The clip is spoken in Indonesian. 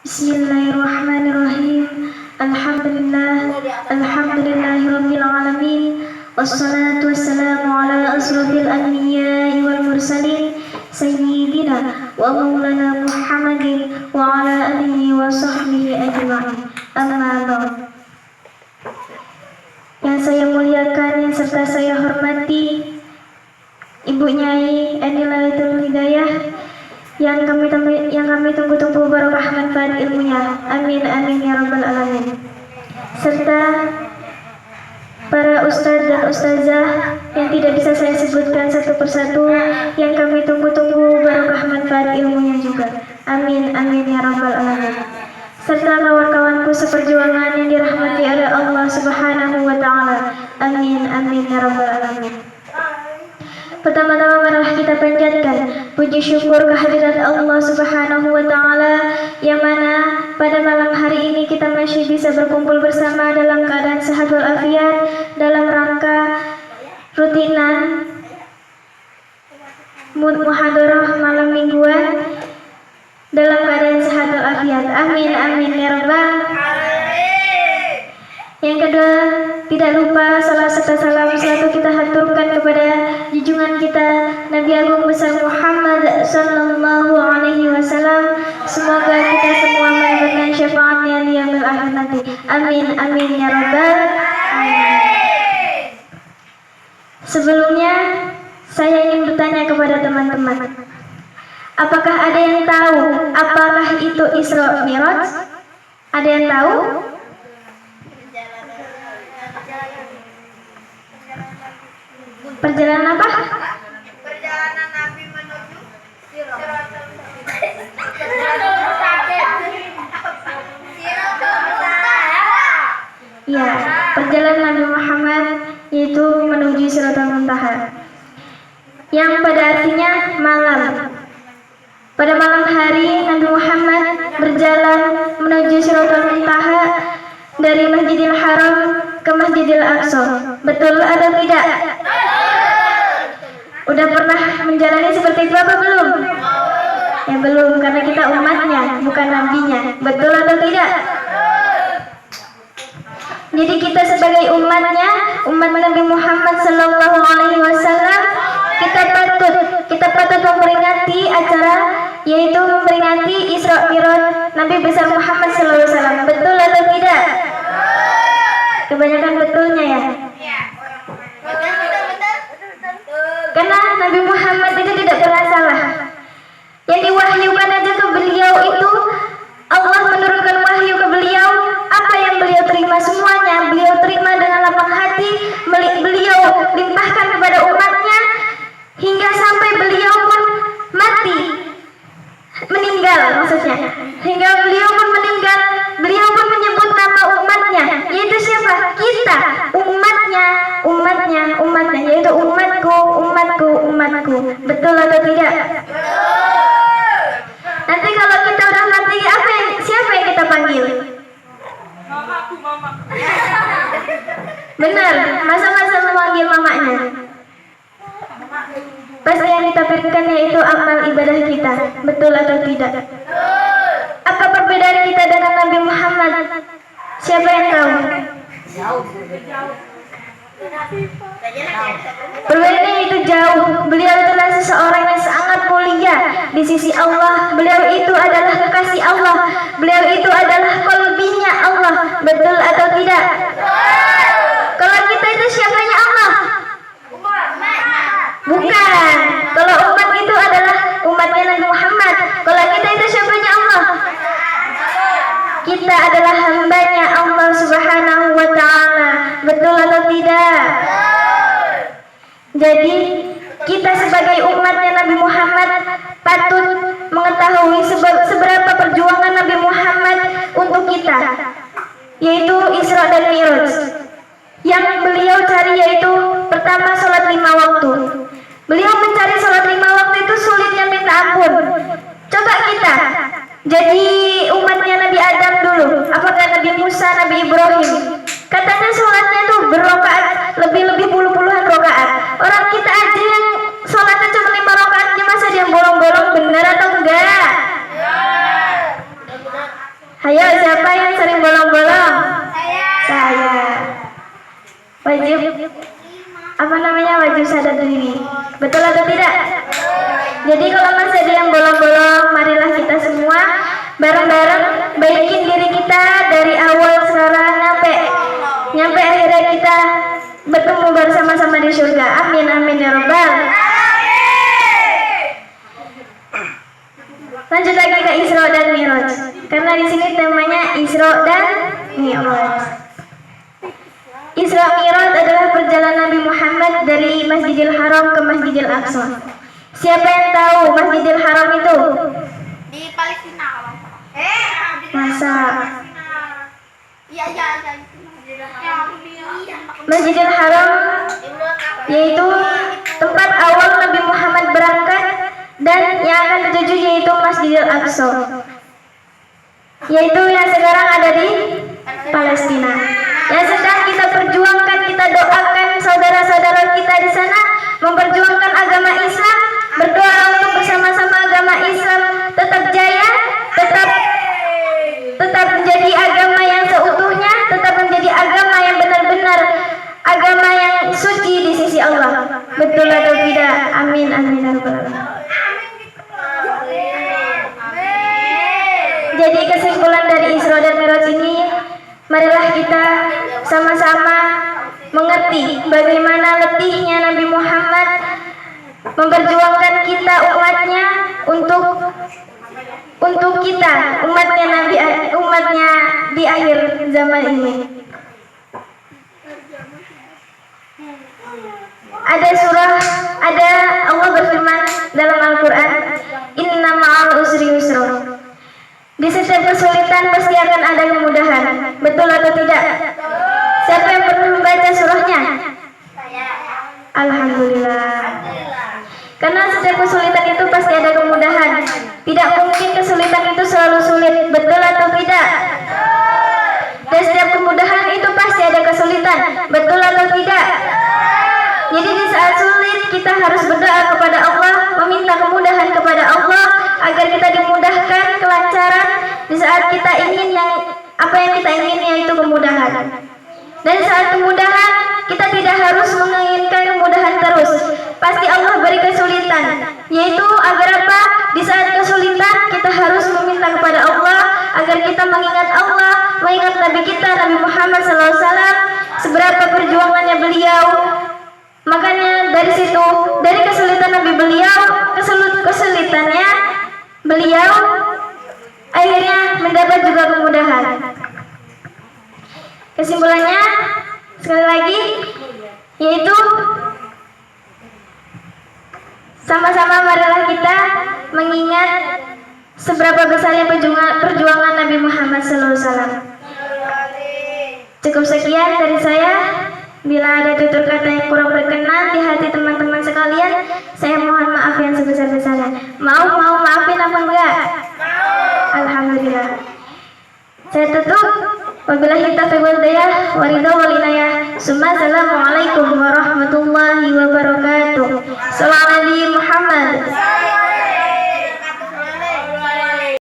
Bismillahirrahmanirrahim. Alhamdulillahirabbil alamin. Wassalatu wassalamu ala asrofil anbiya'i wal mursalin sayyidina wa maulana Muhammadin wa ala alihi wa sahbihi ajma'in. Amma ba'd. Yang saya muliakan, yang serta saya hormati Ibu Nyai Anilatul Hidayah, yang kami tunggu-tunggu barokah manfaat ilmunya. Amin amin ya rabbal alamin. Serta para ustadz dan ustazah yang tidak bisa saya sebutkan satu persatu, yang kami tunggu-tunggu barokah manfaat ilmunya juga. Amin amin ya rabbal alamin. Serta kawan-kawanku seperjuangan yang dirahmati oleh Allah Subhanahu wa taala. Amin amin ya rabbal alamin. Pertama-tama marilah kita panjatkan puji syukur kehadirat Allah Subhanahu wa taala, yang mana pada malam hari ini kita masih bisa berkumpul bersama dalam keadaan sehat walafiat dalam rangka rutinan muhadarah malam mingguan dalam keadaan sehat walafiat. Amin amin ya rabbal alamin. Yang kedua, tidak lupa salam serta salam selalu kita haturkan kepada junjungan kita Nabi Agung besar Muhammad sallallahu alaihi wasallam. Semoga kita semua mendapatkan syafaatnya di yaumil akhir nanti. Amin amin ya rabbal alamin. Sebelumnya saya ingin bertanya kepada teman-teman, apakah ada yang tahu apakah itu Isra Mi'raj? Ada yang tahu? Perjalanan apa? Perjalanan Nabi menuju Siratul Ya, perjalanan Nabi Muhammad yaitu menuju Siratul Muntaha, yang pada artinya malam. Pada malam hari Nabi Muhammad berjalan menuju Siratul Muntaha dari Masjidil Haram ke Masjidil Aqsa. Betul atau tidak? Udah pernah menjalani seperti itu apa belum? Ya belum, karena kita umatnya, bukan nabinya. Betul atau tidak? Jadi kita sebagai umatnya, umat Nabi Muhammad sallallahu alaihi wasallam, kita patut memperingati acara, yaitu memperingati Isra Mi'raj Nabi besar Muhammad sallallahu alaihi wasallam. Betul atau tidak? Kebanyakan betulnya ya. Karena Nabi Muhammad itu tidak pernah salah. Yang diwahyukan aja ke beliau itu, Allah menurunkan wahyu ke beliau, apa yang beliau terima semuanya beliau terima dengan lapang hati. Beliau limpahkan kepada umatnya hingga sampai beliau pun mati, meninggal maksudnya. Hingga beliau pun meninggal, beliau pun menyebut nama umatnya, yaitu siapa? Kita, umatnya, yaitu umatku. Betul atau tidak? Nanti kalau kita udah mati, siapa yang kita panggil? Mamaku. Benar, masa memanggil mamanya? Pasti yang kita berikan yaitu amal ibadah kita. Betul atau tidak? Apa perbedaan kita dengan Nabi Muhammad? Siapa yang tahu? Perbedaannya itu jauh. Beliau adalah seseorang yang sangat mulia di sisi Allah. Beliau itu adalah kekasih Allah. Beliau itu adalah qalbinya Allah. Betul atau tidak? Kalau kita itu siapanya Allah? Bukan. Kalau umat itu adalah umatnya Nabi Muhammad. Kalau kita itu siapanya Allah? Kita adalah hambanya Allah Subhanahu wa ta'ala. Betul atau tidak? Jadi kita sebagai umatnya Nabi Muhammad patut mengetahui seberapa perjuangan Nabi Muhammad untuk kita, yaitu Isra dan Mi'raj. Yang beliau cari yaitu pertama sholat 5 waktu. Beliau mencari sholat 5 waktu itu sulitnya minta ampun. Coba kita jadi umatnya Nabi Adam dulu, apakah Nabi Musa, Nabi Ibrahim? Katanya sholatnya tuh berrokaat, lebih puluhan rokaat. Orang kita aja yang sholatnya cuma 5 rokaatnya, masa dia bolong-bolong, benar atau enggak? Lanjut lagi ke Isra dan Mi'raj. Karena di sini temanya Isra dan Mi'raj. Isra Mi'raj adalah perjalanan Nabi Muhammad dari Masjidil Haram ke Masjidil Aqsa. Siapa yang tahu Masjidil Haram itu? Di Palestina kalau nggak salah. Masa Iya. Masjidil Haram yaitu tempat awal Nabi Muhammad berangkat dan yang akan dituju yaitu Masjidil Aqsa, yaitu yang sekarang ada di Palestina. Yang sedang kita perjuangkan, kita doakan saudara-saudara kita di sana memperjuangkan agama Islam, berdoa untuk bersama-sama agama Islam tetap jaya, tetap menjadi agama yang seutuhnya, tetap menjadi agama yang benar-benar agama yang suci di sisi Allah. Betul atau tidak? Amin amin ya rabbal alamin. Jadi kesimpulan dari Isra dan Mi'raj ini, marilah kita sama-sama mengerti bagaimana letihnya Nabi Muhammad memperjuangkan kita umatnya untuk kita umatnya di akhir zaman ini. Ada Allah berfirman dalam Al-Quran, Inna ma'al usri yusra. Di setiap kesulitan pasti akan ada kemudahan. Betul atau tidak? Siapa yang pernah membaca surahnya? Alhamdulillah. Karena setiap kesulitan itu pasti ada kemudahan. Tidak mungkin kesulitan itu selalu sulit. Betul atau tidak? Dan setiap kemudahan itu pasti ada kesulitan. Betul atau tidak? Jadi di saat sulit kita harus berdoa kepada Allah, meminta kemudahan kepada Allah agar kita dimudahkan kelancaran di saat kita ingin apa yang kita ingin, yaitu kemudahan. Dan saat kemudahan kita tidak harus menginginkan kemudahan terus. Pasti Allah beri kesulitan, yaitu agar apa? Di saat kesulitan kita harus meminta kepada Allah agar kita mengingat Allah, mengingat Nabi kita Nabi Muhammad SAW, seberapa perjuangannya beliau. Makanya dari situ, dari kesulitan Nabi beliau, kesulitannya beliau akhirnya mendapat juga kemudahan. Kesimpulannya sekali lagi yaitu sama-sama marilah kita mengingat seberapa besarnya perjuangan Nabi Muhammad SAW. Cukup sekian dari saya. Bila ada tutur kata yang kurang berkenan di hati teman-teman sekalian, saya mohon maaf yang sebesar-besarnya. Mau maafin apa enggak? Alhamdulillah. Saya tutup. Wabillahi taufiq wal hidayah, waridho wal inayah. Assalamualaikum warahmatullahi wabarakatuh. Salam Nabi Muhammad.